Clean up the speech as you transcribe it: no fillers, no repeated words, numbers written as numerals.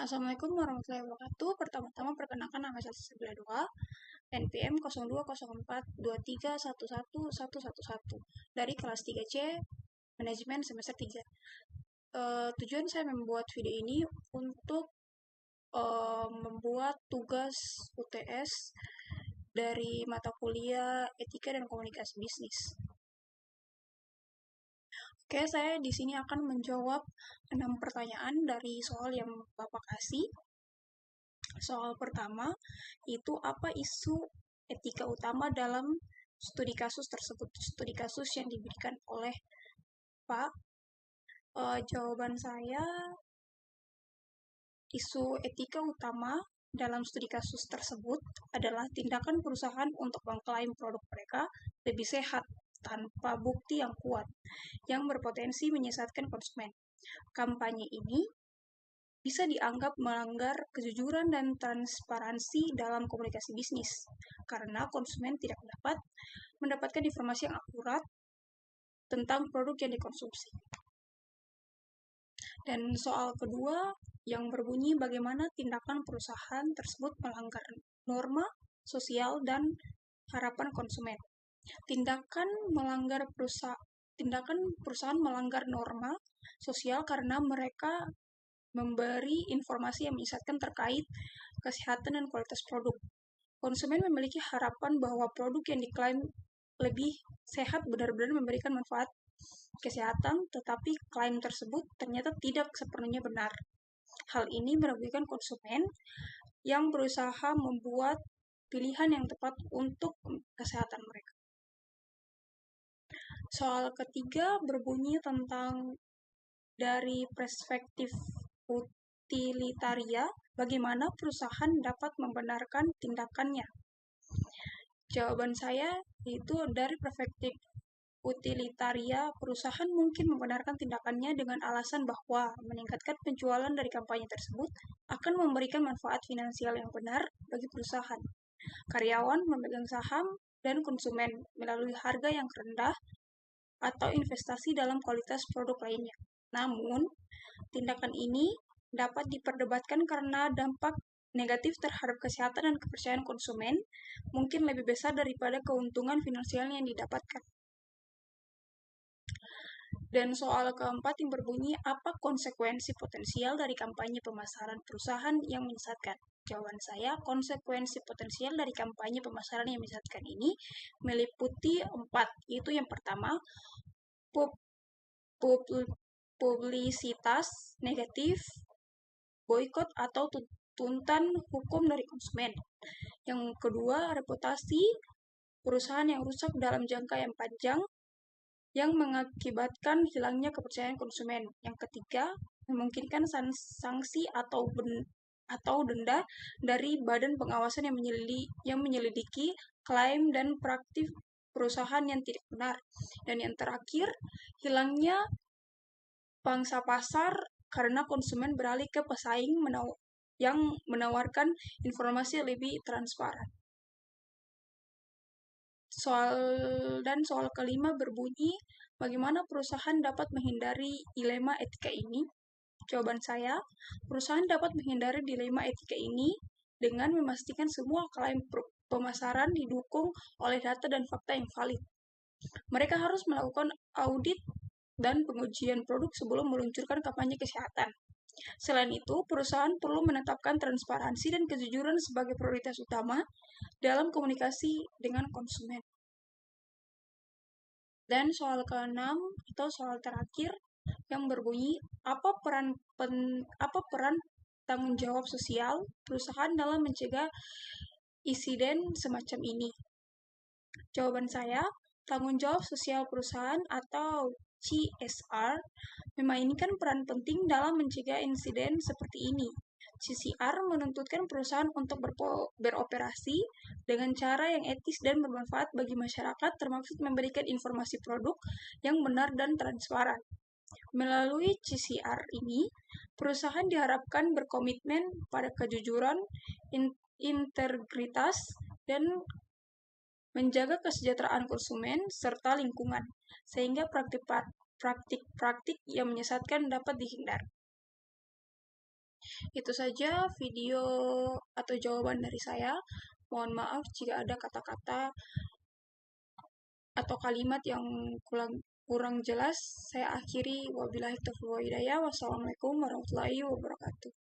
Assalamualaikum warahmatullahi wabarakatuh. Pertama-tama perkenalkan nama saya Sisibela 2, NPM 020423111111 dari kelas 3C Manajemen semester 3. Tujuan saya membuat video ini untuk membuat tugas UTS dari mata kuliah Etika dan Komunikasi Bisnis. Oke, saya di sini akan menjawab 6 pertanyaan dari soal yang Bapak kasih. Soal pertama, itu apa isu etika utama dalam studi kasus tersebut? Studi kasus yang diberikan oleh Pak. Jawaban saya, isu etika utama dalam studi kasus tersebut adalah tindakan perusahaan untuk mengklaim produk mereka lebih sehat tanpa bukti yang kuat, yang berpotensi menyesatkan konsumen. Kampanye ini bisa dianggap melanggar kejujuran dan transparansi dalam komunikasi bisnis, karena konsumen tidak dapat mendapatkan informasi yang akurat tentang produk yang dikonsumsi. Dan soal kedua yang berbunyi bagaimana tindakan perusahaan tersebut melanggar norma sosial dan harapan konsumen. Tindakan perusahaan melanggar norma sosial karena mereka memberi informasi yang menyesatkan terkait kesehatan dan kualitas produk. Konsumen memiliki harapan bahwa produk yang diklaim lebih sehat benar-benar memberikan manfaat kesehatan, tetapi klaim tersebut ternyata tidak sepenuhnya benar. Hal ini merugikan konsumen yang berusaha membuat pilihan yang tepat untuk kesehatan mereka. Soal ketiga berbunyi tentang dari perspektif utilitaria, bagaimana perusahaan dapat membenarkan tindakannya? Jawaban saya itu dari perspektif utilitaria, perusahaan mungkin membenarkan tindakannya dengan alasan bahwa meningkatkan penjualan dari kampanye tersebut akan memberikan manfaat finansial yang benar bagi perusahaan, karyawan, pemegang saham, dan konsumen melalui harga yang rendah atau investasi dalam kualitas produk lainnya. Namun, tindakan ini dapat diperdebatkan karena dampak negatif terhadap kesehatan dan kepercayaan konsumen mungkin lebih besar daripada keuntungan finansial yang didapatkan. Dan soal keempat yang berbunyi, apa konsekuensi potensial dari kampanye pemasaran perusahaan yang menyesatkan? Jawaban saya, konsekuensi potensial dari kampanye pemasaran yang menyesatkan ini meliputi 4, yaitu yang pertama, publisitas negatif, boikot atau tuntutan hukum dari konsumen. Yang kedua, reputasi perusahaan yang rusak dalam jangka yang panjang, yang mengakibatkan hilangnya kepercayaan konsumen. Yang ketiga, memungkinkan sanksi atau denda dari badan pengawasan yang menyelidiki klaim dan praktik perusahaan yang tidak benar. Dan yang terakhir, hilangnya pangsa pasar karena konsumen beralih ke pesaing yang menawarkan informasi lebih transparan. Soal kelima berbunyi, bagaimana perusahaan dapat menghindari dilema etika ini? Jawaban saya, perusahaan dapat menghindari dilema etika ini dengan memastikan semua klaim pemasaran didukung oleh data dan fakta yang valid. Mereka harus melakukan audit dan pengujian produk sebelum meluncurkan kampanye kesehatan. Selain itu, perusahaan perlu menetapkan transparansi dan kejujuran sebagai prioritas utama dalam komunikasi dengan konsumen. Dan soal ke-6 atau soal terakhir yang berbunyi, apa peran tanggung jawab sosial perusahaan dalam mencegah insiden semacam ini? Jawaban saya, tanggung jawab sosial perusahaan atau CSR memainkan peran penting dalam mencegah insiden seperti ini. CSR menuntutkan perusahaan untuk beroperasi dengan cara yang etis dan bermanfaat bagi masyarakat, termasuk memberikan informasi produk yang benar dan transparan. Melalui CSR ini, perusahaan diharapkan berkomitmen pada kejujuran, integritas, dan menjaga kesejahteraan konsumen serta lingkungan, sehingga praktik-praktik yang menyesatkan dapat dihindari. Itu saja video atau jawaban dari saya. Mohon maaf jika ada kata-kata atau kalimat yang kurang jelas. Saya akhiri, wabillahi taufiq wa hidayah. Wassalamualaikum warahmatullahi wabarakatuh.